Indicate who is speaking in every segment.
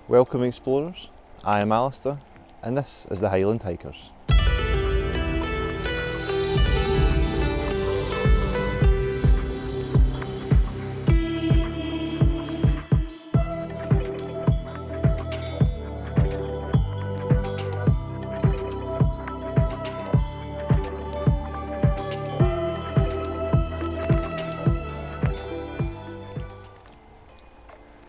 Speaker 1: Welcome explorers, I am Alistair and this is the Highland Hikers.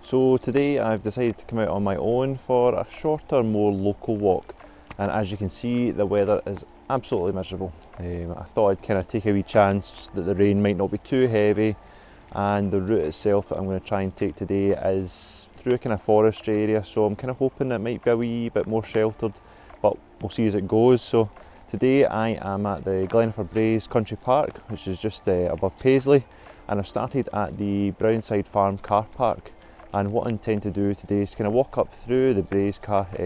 Speaker 1: So today I've decided to come out on my own for a shorter, more local walk, and as you can see the weather is absolutely miserable. I thought I'd kind of take a wee chance that the rain might not be too heavy, and the route itself that I'm going to try and take today is through a kind of forestry area, so I'm kind of hoping it might be a wee bit more sheltered, but we'll see as it goes. So today I am at the Gleniffer Braes Country Park, which is just above Paisley, and I've started at the Brownside Farm car park. And what I intend to do today is kind of walk up through the Braes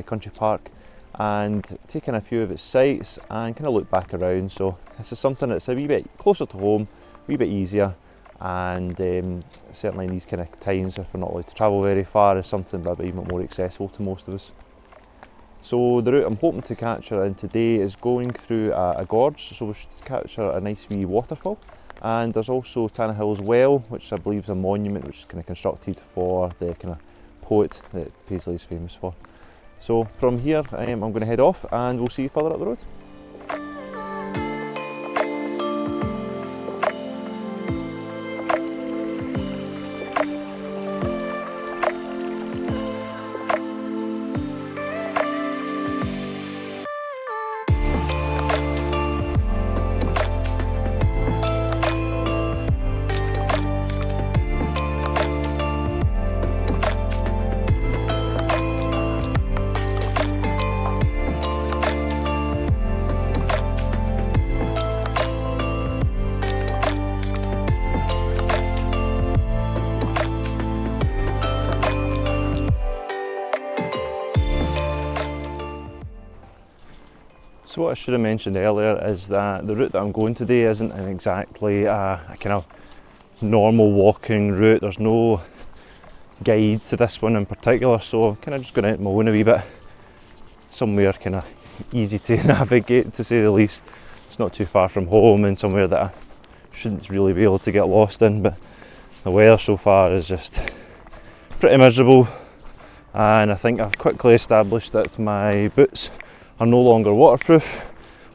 Speaker 1: Country Park and take in a few of its sights and kind of look back around. So this is something that's a wee bit closer to home, a wee bit easier, and certainly in these kind of times, if we're not allowed to travel very far, is something that'll be even more accessible to most of us. So the route I'm hoping to capture in today is going through a gorge, so we should capture a nice wee waterfall. And there's also Tannahill's Well, which I believe is a monument which is kind of constructed for the kind of poet that Paisley is famous for. So from here I'm going to head off and we'll see you further up the road. So what I should have mentioned earlier is that the route that I'm going today isn't exactly a kind of normal walking route. There's no guide to this one in particular, so I'm kind of just going out on my own a wee bit. Somewhere kind of easy to navigate, to say the least. It's not too far from home and somewhere that I shouldn't really be able to get lost in, but the weather so far is just pretty miserable, and I think I've quickly established that my boots are no longer waterproof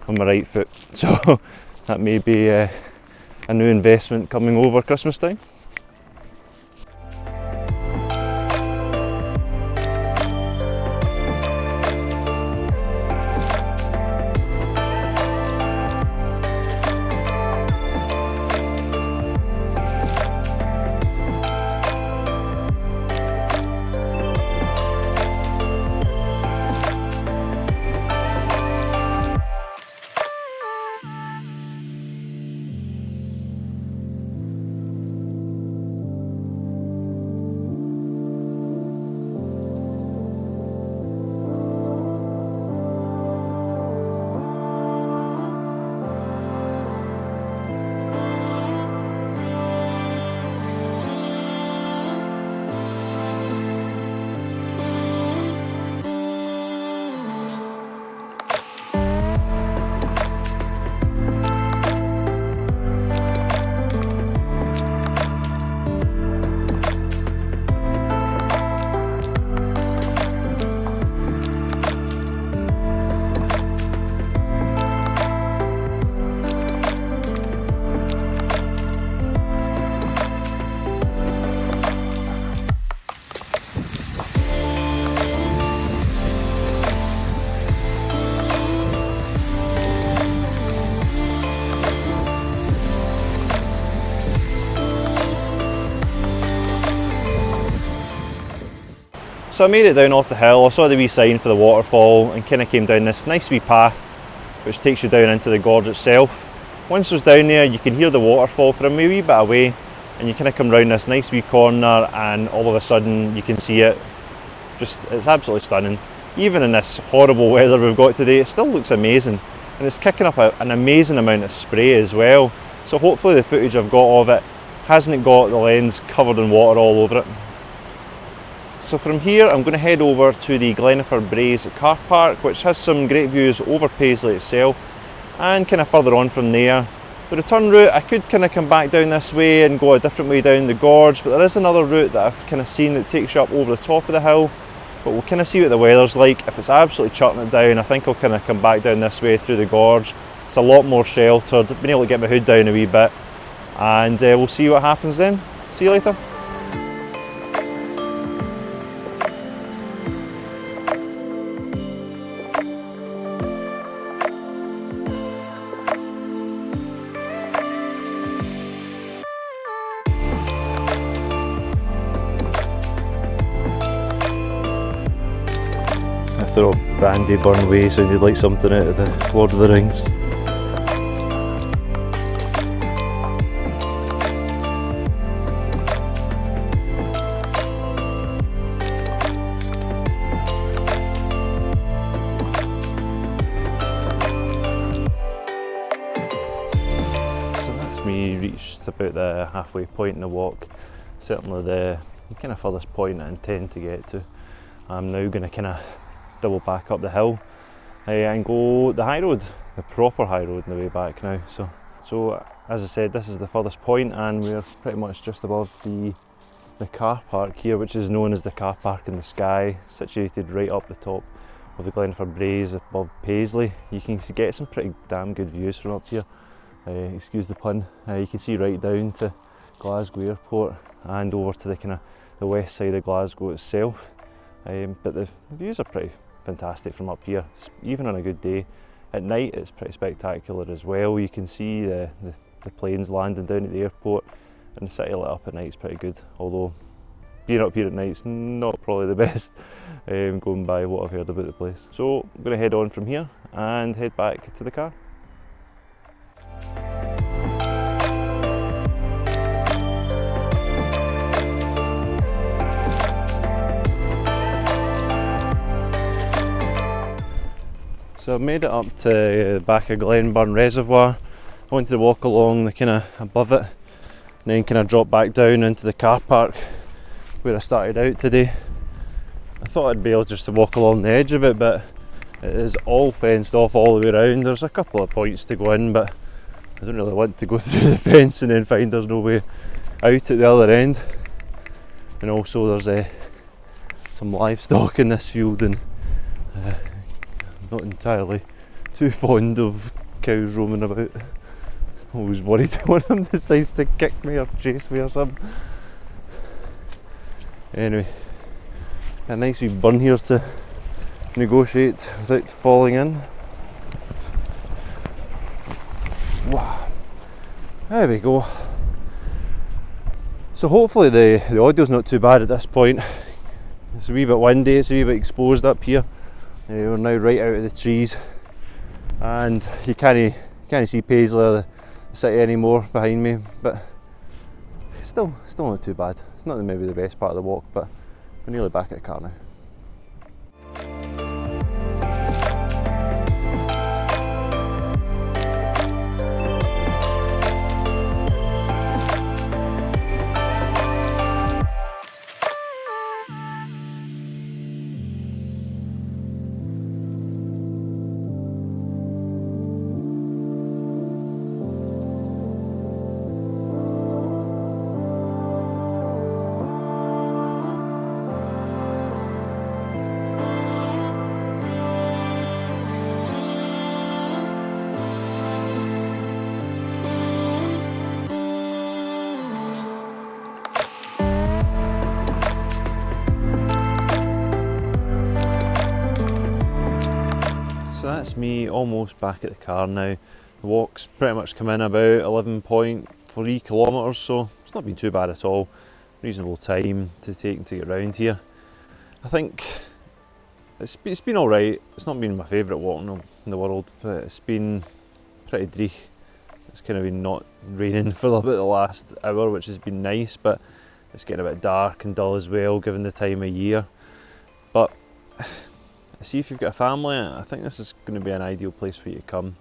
Speaker 1: on my right foot, so that may be a new investment coming over Christmas time. So I made it down off the hill, I saw the wee sign for the waterfall and kind of came down this nice wee path which takes you down into the gorge itself. Once I was down there you can hear the waterfall from a wee bit away, and you kind of come round this nice wee corner and all of a sudden you can see it. Just, it's absolutely stunning. Even in this horrible weather we've got today, it still looks amazing, and it's kicking up an amazing amount of spray as well. So hopefully the footage I've got of it hasn't got the lens covered in water all over it. So from here I'm going to head over to the Gleniffer Braes car park, which has some great views over Paisley itself, and kind of further on from there. The return route, I could kind of come back down this way and go a different way down the gorge, but there is another route that I've kind of seen that takes you up over the top of the hill. But we'll kind of see what the weather's like. If it's absolutely chucking it down, I think I'll kind of come back down this way through the gorge. It's a lot more sheltered. I've been able to get my hood down a wee bit, and we'll see what happens then. See you later. They're all brandy burn way, sounded like something out of the Lord of the Rings. So that's me reached about the halfway point in the walk, certainly the kind of furthest point I intend to get to. I'm now going to kind of double back up the hill and go the high road, the proper high road on the way back now. So as I said, this is the furthest point, and we're pretty much just above the car park here, which is known as the car park in the sky, situated right up the top of the Gleniffer Braes above Paisley. You can get some pretty damn good views from up here, excuse the pun. You can see right down to Glasgow Airport and over to the west side of Glasgow itself. But the views are pretty fantastic from up here, even on a good day. At night it's pretty spectacular as well. You can see the planes landing down at the airport, and the city lit up at night is pretty good, although being up here at night is not probably the best, going by what I've heard about the place. So I'm going to head on from here and head back to the car. So I've made it up to the back of Glenburn Reservoir. I wanted to walk along the kind of above it, and then kind of drop back down into the car park where I started out today. I thought I'd be able just to walk along the edge of it, but it is all fenced off all the way around. There's a couple of points to go in, but I don't really want to go through the fence and then find there's no way out at the other end. And also there's some livestock in this field, and not entirely too fond of cows roaming about. Always worried one of them decides to kick me or chase me or something. Anyway, a nice wee burn here to negotiate without falling in. Wow, there we go. So hopefully the audio's not too bad at this point. It's a wee bit windy, it's a wee bit exposed up here. We're now right out of the trees, and you can't see Paisley or the city anymore behind me, but still not too bad. It's not maybe the best part of the walk, but we're nearly back at the car now. So that's me almost back at the car now. The walk's pretty much come in about 11.3 kilometres, so it's not been too bad at all. Reasonable time to take to get round here. I think it's been alright. It's not been my favourite walk in the world, but it's been pretty dreich. It's kind of been not raining for about the last hour, which has been nice, but it's getting a bit dark and dull as well given the time of year. But see, if you've got a family, I think this is going to be an ideal place for you to come.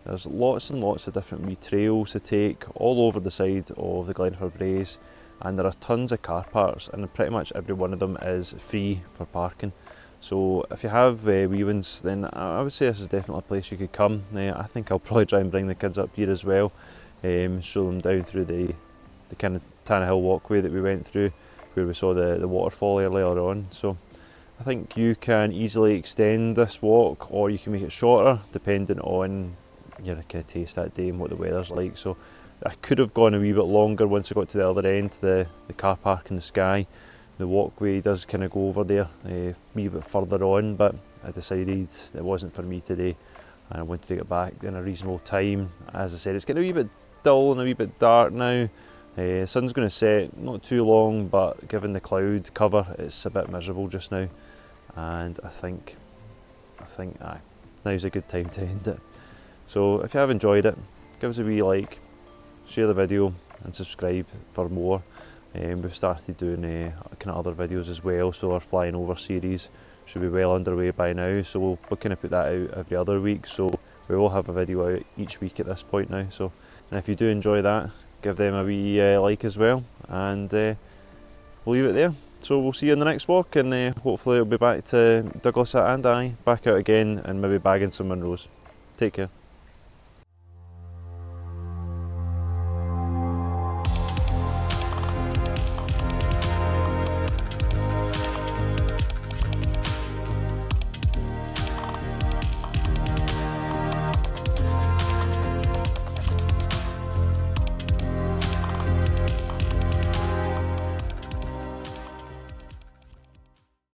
Speaker 1: There's lots and lots of different wee trails to take all over the side of the Gleniffer Braes. and there are tons of car parks, and pretty much every one of them is free for parking. So if you have wee ones, then I would say this is definitely a place you could come. I think I'll probably try and bring the kids up here as well, show them down through the kind of Tannahill walkway that we went through, where we saw the waterfall earlier on. So I think you can easily extend this walk, or you can make it shorter depending on your kind of taste that day and what the weather's like. So I could have gone a wee bit longer once I got to the other end, the car park in the sky. The walkway does kind of go over there a wee bit further on, but I decided it wasn't for me today, and I wanted to get back in a reasonable time. As I said, it's getting a wee bit dull and a wee bit dark now. The sun's going to set not too long, but given the cloud cover, it's a bit miserable just now, and I think now's a good time to end it. So if you have enjoyed it, give us a wee like, share the video and subscribe for more. We've started doing kind of other videos as well, so our flying over series should be well underway by now, so we'll kind of put that out every other week, so we will have a video out each week at this point now. So, and if you do enjoy that, give them a wee like as well, and we'll leave it there. So we'll see you in the next walk, and hopefully it'll be back to Douglas and I back out again, and maybe bagging some Munros. Take care.